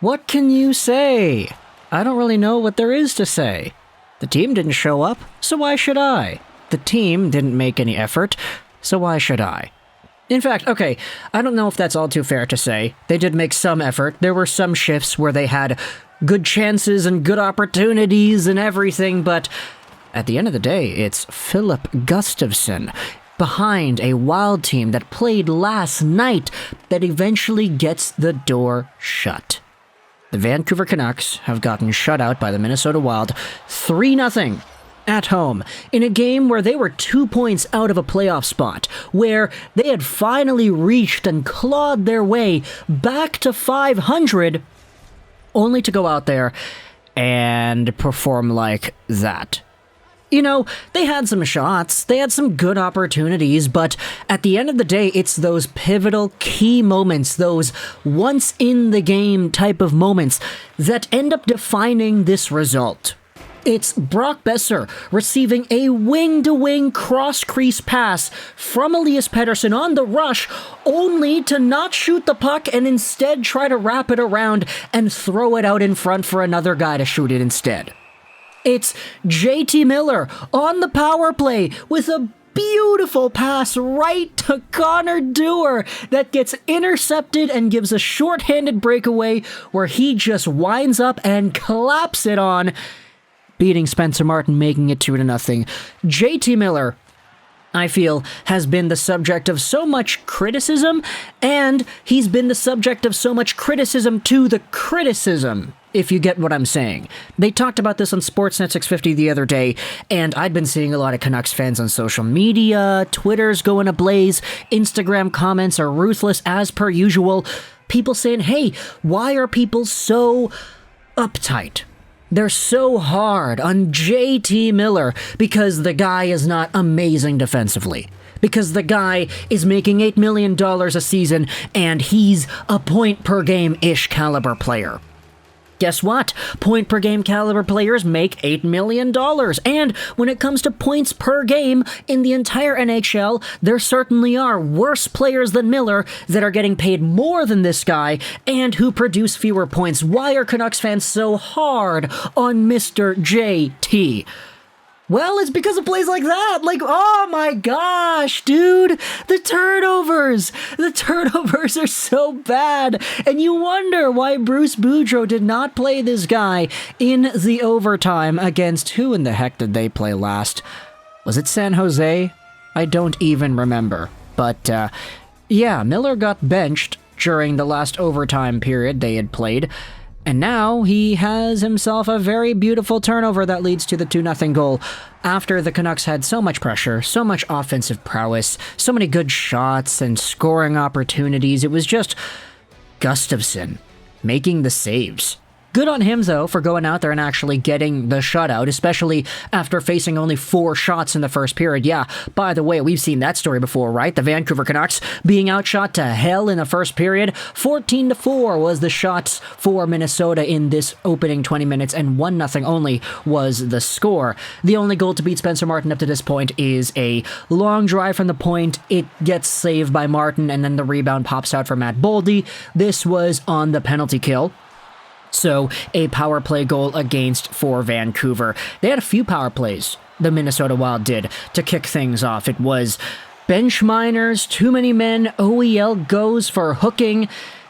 What can you say? I don't really know what there is to say. The team didn't show up, so why should I? The team didn't make any effort, so why should I? In fact, okay, I don't know if that's all too fair to say. They did make some effort. There were some shifts where they had good chances and good opportunities and everything, but at the end of the day, it's Filip Gustavsson behind a Wild team that played last night that eventually gets the door shut. The Vancouver Canucks have gotten shut out by the Minnesota Wild 3-0 at home in a game where they were 2 points out of a playoff spot, where they had finally reached and clawed their way back to 500, only to go out there and perform like that. You know, they had some shots, they had some good opportunities, but at the end of the day, it's those pivotal key moments, those once-in-the-game type of moments that end up defining this result. It's Brock Besser receiving a wing-to-wing cross-crease pass from Elias Pettersson on the rush, only to not shoot the puck and instead try to wrap it around and throw it out in front for another guy to shoot it instead. It's JT Miller on the power play with a beautiful pass right to Connor Dewar that gets intercepted and gives a shorthanded breakaway where he just winds up and claps it on, beating Spencer Martin, making it 2-0. JT Miller, I feel, has been the subject of so much criticism, and he's been the subject of so much criticism to the criticism, if you get what I'm saying. They talked about this on Sportsnet 650 the other day, and I'd been seeing a lot of Canucks fans on social media, Twitter's going ablaze, Instagram comments are ruthless as per usual, people saying, hey, why are people so uptight? They're so hard on JT Miller because the guy is not amazing defensively. Because the guy is making $8 million a season and he's a point-per-game-ish caliber player. Guess what? Point-per-game caliber players make $8 million. And when it comes to points per game in the entire NHL, there certainly are worse players than Miller that are getting paid more than this guy and who produce fewer points. Why are Canucks fans so hard on Mr. JT? Well, it's because of plays like that. Like, oh my gosh, dude. The turnovers are so bad. And you wonder why Bruce Boudreau did not play this guy in the overtime against who in the heck did they play last? Was it San Jose? I don't even remember. But, yeah, Miller got benched during the last overtime period they had played. And now he has himself a very beautiful turnover that leads to the 2-0 goal after the Canucks had so much pressure, so much offensive prowess, so many good shots and scoring opportunities. It was just Gustavsson making the saves. Good on him, though, for going out there and actually getting the shutout, especially after facing only 4 shots in the first period. Yeah, by the way, we've seen that story before, right? The Vancouver Canucks being outshot to hell in the first period. 14-4 was the shots for Minnesota in this opening 20 minutes, and 1-0 only was the score. The only goal to beat Spencer Martin up to this point is a long drive from the point. It gets saved by Martin, and then the rebound pops out for Matt Boldy. This was on the penalty kill. So, a power play goal against for Vancouver. They had a few power plays, the Minnesota Wild did, to kick things off. It was bench minors, too many men, OEL goes for hooking,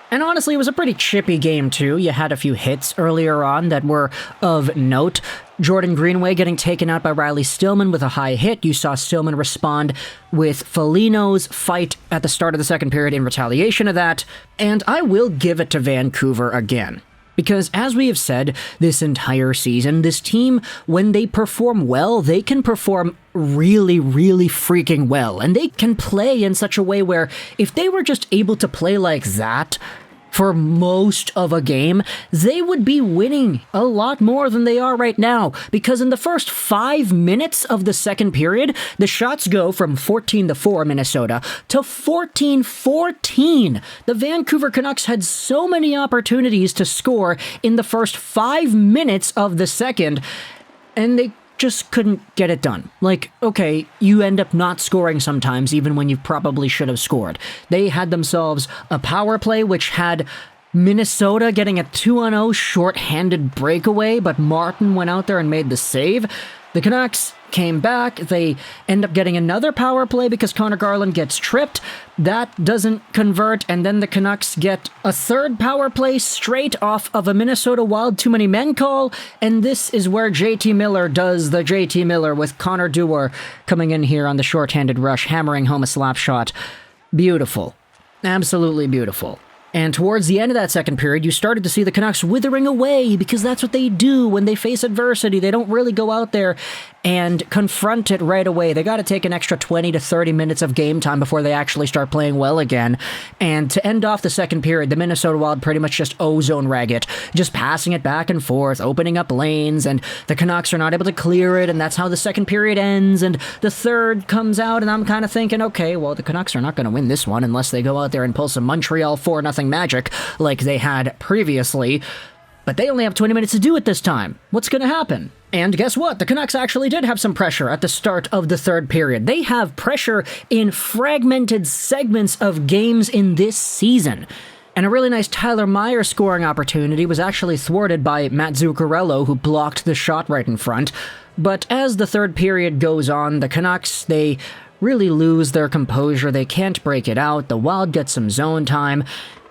and honestly, it was a pretty chippy game too. You had a few hits earlier on that were of note. Jordan Greenway getting taken out by Riley Stillman with a high hit. You saw Stillman respond with Foligno's fight at the start of the second period in retaliation of that, and I will give it to Vancouver again. Because, as we have said this entire season, this team, when they perform well, they can perform really, really freaking well. And they can play in such a way where, if they were just able to play like that for most of a game, they would be winning a lot more than they are right now. Because in the first 5 minutes of the second period, the shots go from 14-4 Minnesota to 14-14. The Vancouver Canucks had so many opportunities to score in the first 5 minutes of the second, and they just couldn't get it done. Like, okay, you end up not scoring sometimes, even when you probably should have scored. They had themselves a power play, which had Minnesota getting a 2-0 short-handed breakaway, but Martin went out there and made the save. The Canucks came back. They end up getting another power play because Conor Garland gets tripped. That doesn't convert, and then the Canucks get a third power play straight off of a Minnesota Wild too many men call, and this is where JT Miller does the JT Miller with Connor Dewar coming in here on the short-handed rush, hammering home a slap shot. Beautiful. Absolutely beautiful. And towards the end of that second period, you started to see the Canucks withering away because that's what they do when they face adversity. They don't really go out there and confront it right away. They got to take an extra 20 to 30 minutes of game time before they actually start playing well again. And to end off the second period, the Minnesota Wild pretty much just ozone rag it, just passing it back and forth, opening up lanes, and the Canucks are not able to clear it, and that's how the second period ends, and the third comes out, and I'm kind of thinking, okay, well, the Canucks are not going to win this one unless they go out there and pull some Montreal 4-0 magic like they had previously. But they only have 20 minutes to do it this time. What's going to happen? And guess what? The Canucks actually did have some pressure at the start of the third period. They have pressure in fragmented segments of games in this season. And a really nice Tyler Meyer scoring opportunity was actually thwarted by Matt Zuccarello, who blocked the shot right in front. But as the third period goes on, the Canucks, they really lose their composure. They can't break it out. The Wild get some zone time.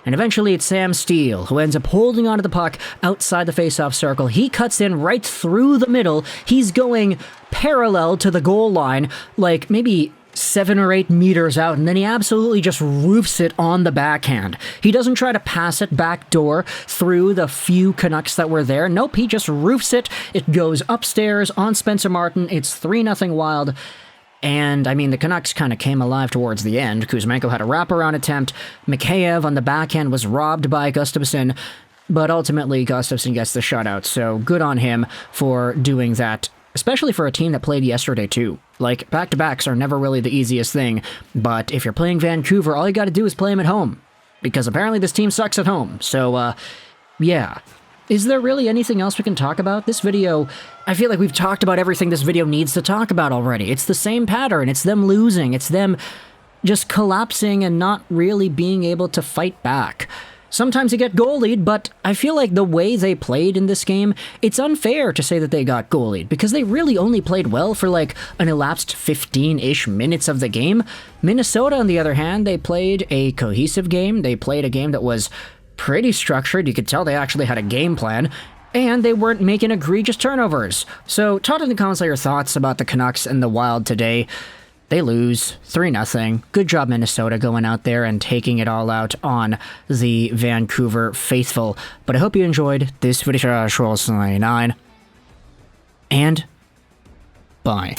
And eventually it's Sam Steele who ends up holding onto the puck outside the faceoff circle. He cuts in right through the middle. He's going parallel to the goal line, like maybe 7 or 8 meters out, and then he absolutely just roofs it on the backhand. He doesn't try to pass it backdoor through the few Canucks that were there. Nope, he just roofs it. It goes upstairs on Spencer Martin. It's 3-0 Wild. And, I mean, the Canucks kind of came alive towards the end. Kuzmenko had a wraparound attempt. Mikheyev on the backhand was robbed by Gustafsson. But ultimately, Gustafsson gets the shutout. So good on him for doing that, especially for a team that played yesterday, too. Like, back-to-backs are never really the easiest thing. But if you're playing Vancouver, all you got to do is play them at home. Because apparently this team sucks at home. So, yeah. Is there really anything else we can talk about? This video, I feel like we've talked about everything this video needs to talk about already. It's the same pattern. It's them losing. It's them just collapsing and not really being able to fight back. Sometimes they get goalied, but I feel like the way they played in this game, it's unfair to say that they got goalied, because they really only played well for like an elapsed 15-ish minutes of the game. Minnesota, on the other hand, they played a cohesive game. They played a game that was pretty structured. You could tell they actually had a game plan, and they weren't making egregious turnovers. So talk in the comments about your thoughts about the Canucks and the Wild today. They lose 3-0. Good job, Minnesota, going out there and taking it all out on the Vancouver faithful. But I hope you enjoyed this video, Juraj 99, and bye.